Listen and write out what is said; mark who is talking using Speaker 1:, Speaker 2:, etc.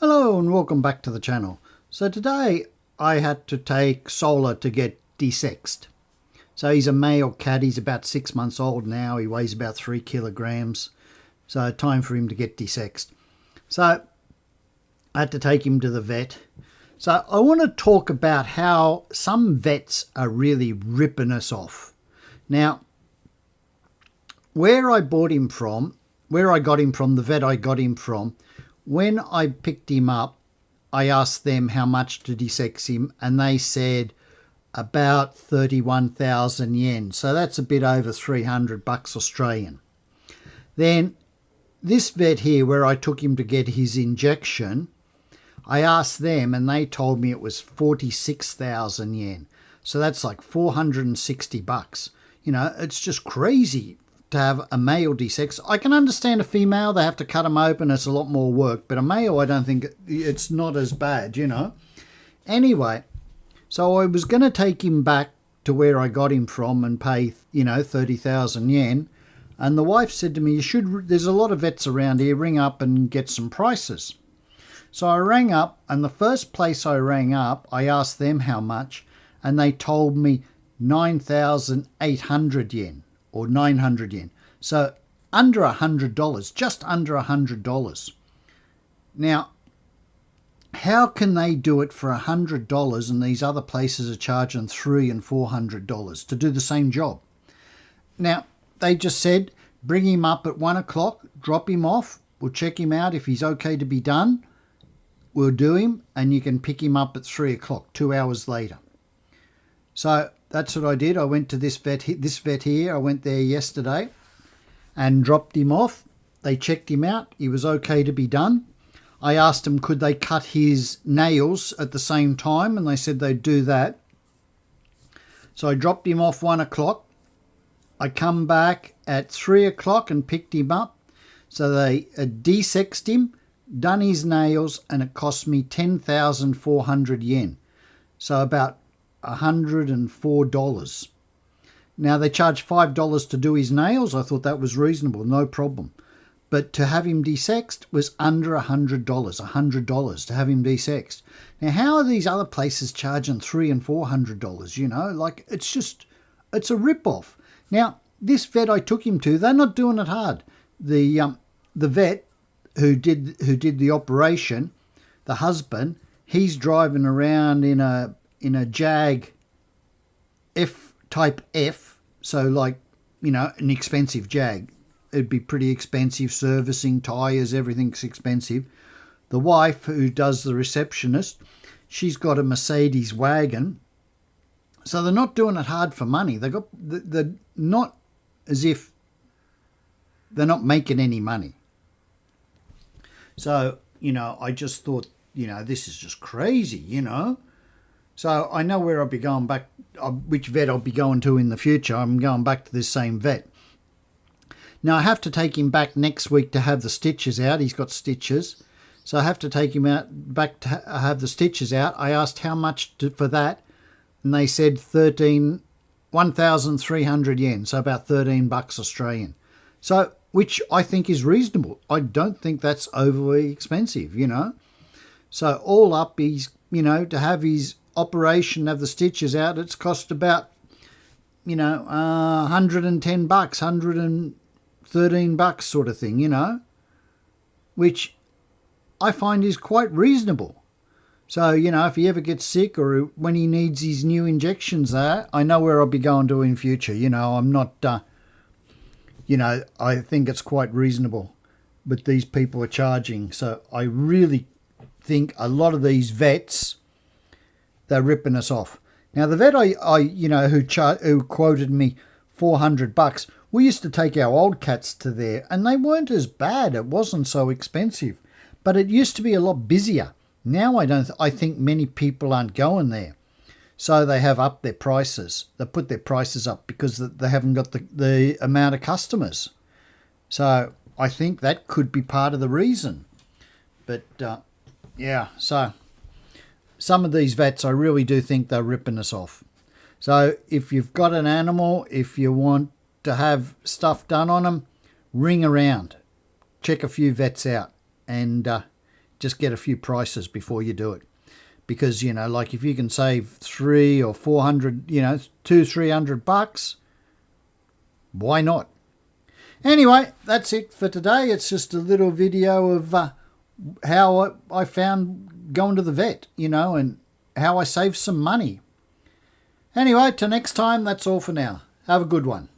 Speaker 1: Hello and welcome back to the channel. So today I had to take Solar to get desexed. So he's a male cat, he's about 6 months old now, he weighs about 3 kilograms. So time for him to get desexed. So I had to take him to the vet. So I want to talk about how some vets are really ripping us off. Now, where I got him from, the vet I got him from, when I picked him up, I asked them how much to desex him, and they said about 31,000 yen. So that's a bit over 300 bucks Australian. Then this vet here, where I took him to get his injection, I asked them and they told me it was 46,000 yen. So that's like 460 bucks. You know, it's just crazy to have a male desex. I can understand a female, they have to cut them open, it's a lot more work, but a male, I don't think it's not as bad, you know. Anyway, so I was going to take him back to where I got him from and pay, 30,000 yen. And the wife said to me, there's a lot of vets around here, ring up and get some prices. So I rang up, and the first place I rang up, I asked them how much, and they told me 9,800 yen. Or 900 yen. So under $100, just under $100. Now, how can they do it for $100 and these other places are charging $300 and $400 to do the same job? Now, they just said, bring him up at 1 o'clock, drop him off, we'll check him out. If he's okay to be done, we'll do him, and you can pick him up at 3 o'clock, 2 hours later. So that's what I did. I went to this vet here. I went there yesterday and dropped him off. They checked him out. He was okay to be done. I asked them, could they cut his nails at the same time? And they said they'd do that. So I dropped him off 1 o'clock. I come back at 3 o'clock and picked him up. So they desexed him, done his nails, and it cost me 10,400 yen. So about $104. Now they charge $5 to do his nails. I thought that was reasonable, no problem. But to have him desexed was under $100 to have him desexed. Now how are these other places charging $300 and $400? You know, like it's a rip-off. Now this vet I took him to, they're not doing it hard. The vet who did the operation, the husband, he's driving around in a Jag type F, so like, an expensive Jag. It'd be pretty expensive, servicing, tyres, everything's expensive. The wife, who does the receptionist, she's got a Mercedes wagon. So they're not doing it hard for money. They're not as if they're not making any money. So, I just thought, this is just crazy, So I know where I'll be going back, which vet I'll be going to in the future. I'm going back to this same vet. Now I have to take him back next week to have the stitches out. He's got stitches. So I have to take him back to have the stitches out. I asked how much for that, and they said 1,300 yen, so about 13 bucks Australian. So, which I think is reasonable. I don't think that's overly expensive, So all up, he's, to have his operation, have the stitches out, it's cost about 110 bucks, 113 bucks sort of thing, which I find is quite reasonable. So if he ever gets sick or when he needs his new injections there, I know where I'll be going to in future. I'm not I think it's quite reasonable, but these people are charging. So I really think a lot of these vets, they're ripping us off. Now the vet who quoted me 400 bucks, we used to take our old cats to there and they weren't as bad. It wasn't so expensive, but it used to be a lot busier. Now I think many people aren't going there. So they have upped their prices. They put their prices up because they haven't got the amount of customers. So I think that could be part of the reason. But yeah, so some of these vets, I really do think they're ripping us off. So if you've got an animal, if you want to have stuff done on them, ring around. Check a few vets out and just get a few prices before you do it. Because, you know, like if you can save 300 or 400, you know, $200-300, why not? Anyway, that's it for today. It's just a little video of how I found going to the vet, you know, and how I saved some money. Anyway, till next time, that's all for now. Have a good one.